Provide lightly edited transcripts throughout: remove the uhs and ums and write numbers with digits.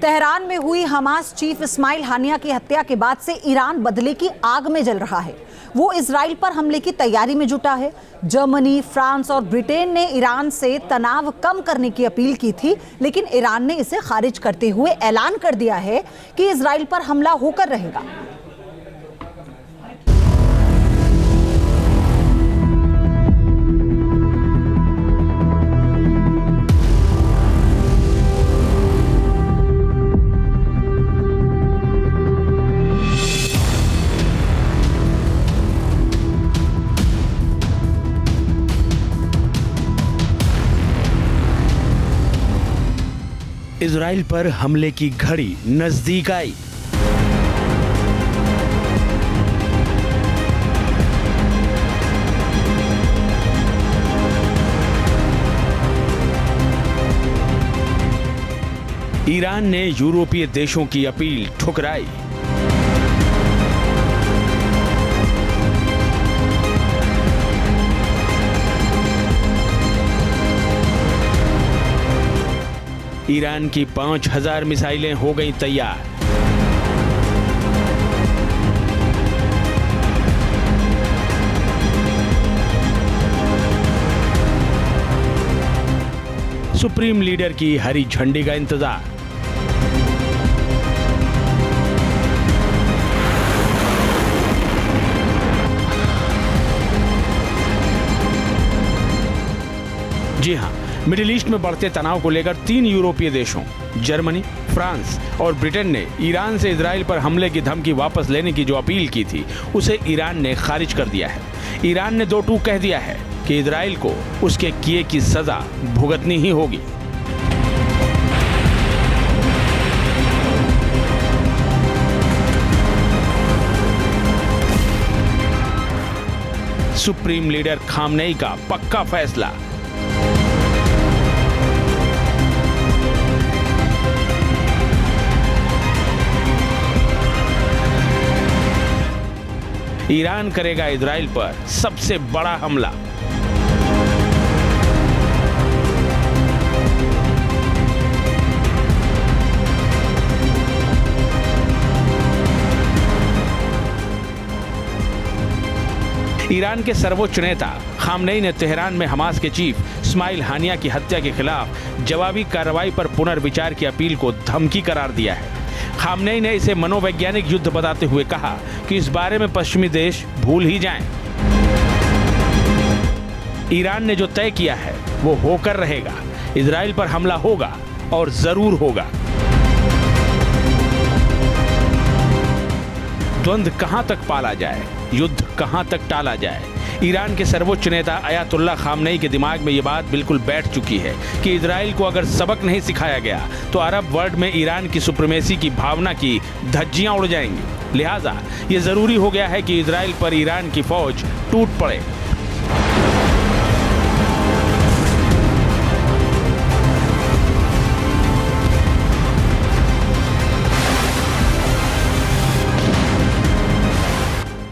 Tehran में हुई Hamas chief Ismail हानिया की हत्या के बाद से ईरान बदले की आग में जल रहा है। वो इजराइल पर हमले की तैयारी में जुटा है। जर्मनी, फ्रांस और ब्रिटेन ने ईरान से तनाव कम करने की अपील की थी, लेकिन ईरान ने इसे खारिज करते हुए ऐलान कर दिया है कि इजराइल पर हमला होकर रहेगा। इजराइल पर हमले की घड़ी नजदीक आई। ईरान ने यूरोपीय देशों की अपील ठुकराई। ईरान की 5000 मिसाइलें हो गईं तैयार। सुप्रीम लीडर की हरी झंडी का इंतजार। जी हां, मिडिल ईस्ट में बढ़ते तनाव को लेकर 3 यूरोपीय देशों जर्मनी, फ्रांस और ब्रिटेन ने ईरान से इजराइल पर हमले की धमकी वापस लेने की जो अपील की थी, उसे ईरान ने खारिज कर दिया है। ईरान ने दो टूक कह दिया है कि इजराइल को उसके किए की सजा भुगतनी ही होगी। सुप्रीम लीडर खामनेई का पक्का फैसला। ईरान करेगा इजराइल पर सबसे बड़ा हमला। ईरान के सर्वोच्च नेता खामनेई ने तेहरान में हमास के चीफ इस्माइल हानिया की हत्या के खिलाफ जवाबी कार्रवाई पर पुनर्विचार की अपील को धमकी करार दिया है। खामनेई ने इसे मनोवैज्ञानिक युद्ध बताते हुए कहा कि इस बारे में पश्चिमी देश भूल ही जाएं। ईरान ने जो तय किया है वो होकर रहेगा। इजराइल पर हमला होगा और जरूर होगा। द्वंद्व कहां तक पाला जाए, युद्ध कहां तक टाला जाए, ईरान के सर्वोच्च नेता अयातुल्ला खामनेई के दिमाग में ये बात बिल्कुल बैठ चुकी है कि इजराइल को अगर सबक नहीं सिखाया गया तो अरब वर्ल्ड में ईरान की सुप्रीमेसी की भावना की धज्जियां उड़ जाएंगी। लिहाजा ये जरूरी हो गया है कि इजराइल पर ईरान की फौज टूट पड़े।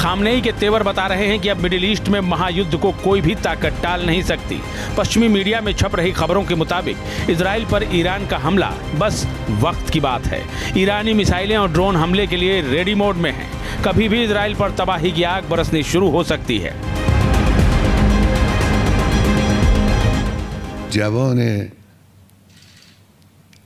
खामनेई के तेवर बता रहे हैं कि अब मिडिल ईस्ट में महायुद्ध को कोई भी ताकत टाल नहीं सकती। पश्चिमी मीडिया में छप रही खबरों के मुताबिक इजराइल पर ईरान का हमला बस वक्त की बात है। ईरानी मिसाइलें और ड्रोन हमले के लिए रेडी मोड में हैं। कभी भी इजराइल पर तबाही की आग बरसनी शुरू हो सकती है। जवान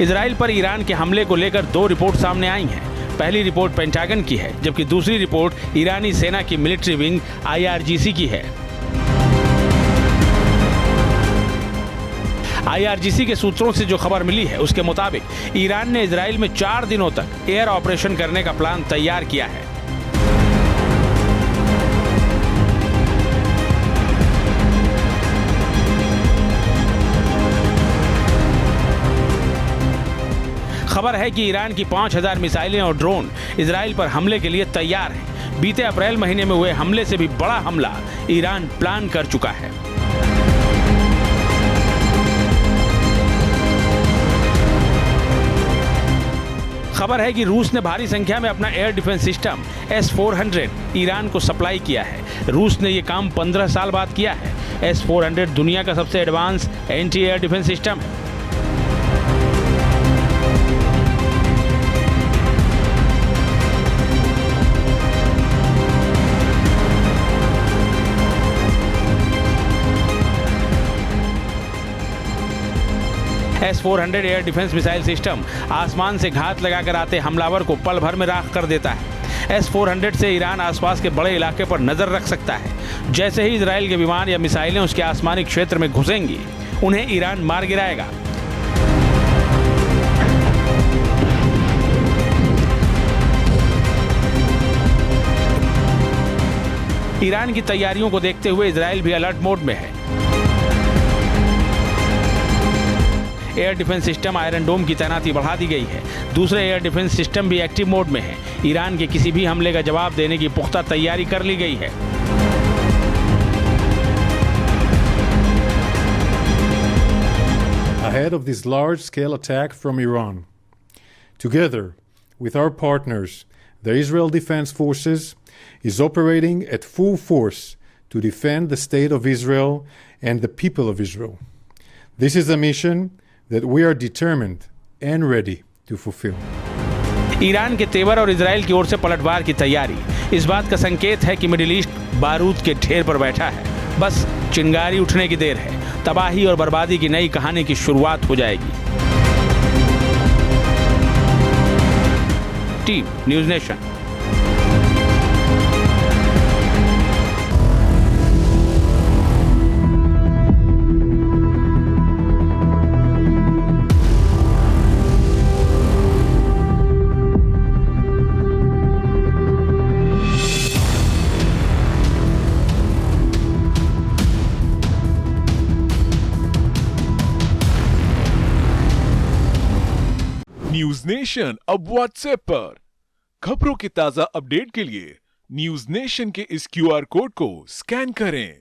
इजराइल पर ईरान के हमले को लेकर 2 रिपोर्ट सामने आई हैं। पहली रिपोर्ट पेंटागन की है, जबकि दूसरी रिपोर्ट ईरानी सेना की मिलिट्री विंग IRGC की है। IRGC के सूत्रों से जो खबर मिली है उसके मुताबिक ईरान ने इजराइल में 4 दिनों तक एयर ऑपरेशन करने का प्लान तैयार किया है। खबर है कि ईरान की 5000 मिसाइलें और ड्रोन इजराइल पर हमले के लिए तैयार हैं। बीते अप्रैल महीने में हुए हमले से भी बड़ा हमला ईरान प्लान कर चुका है। खबर है कि रूस ने भारी संख्या में अपना air defence system S-400 Iran को सप्लाई किया है। रूस ने यह काम 15 साल बाद किया है। S-400 दुनिया का सबसे advance anti air defence system है। S-400 air defence missile system आसमान से घात लगाकर आते हमलावर को पल भर में राख कर देता है। S-400 से ईरान आसपास के बड़े इलाके पर नजर रख सकता है। जैसे ही इजराइल के विमान या मिसाइलें उसके आसमानी क्षेत्र में घुसेंगी, उन्हें ईरान मार गिराएगा। ईरान की तैयारियों को देखते हुए इजराइल भी अलर्ट मोड में है। एयर डिफेंस सिस्टम आयरन डोम की तैनाती बढ़ा दी गई है। दूसरे एयर डिफेंस सिस्टम भी एक्टिव मोड में है। ईरान के किसी भी हमले का जवाब देने की पुख्ता तैयारी कर ली गई है। Ahead of this large-scale attack from Iran, together with our partners, the Israel Defense Forces is operating at full force to defend the state of Israel and the people of Israel. This is a mission that we are determined and ready to fulfill. Iran के तेवर और Israel की ओर से पलटवार की तैयारी इस बात का संकेत है कि मिडिल ईस्ट बारूद के ढेर पर बैठा है। बस चिंगारी उठने की देर है। तबाही और बर्बादी की नई कहानी की शुरुआत हो जाएगी। Team news nation. News nation अब व्हाट्सएप पर खबरों के ताजा अपडेट के लिए न्यूज नेशन के इस QR कोड को स्कैन करें।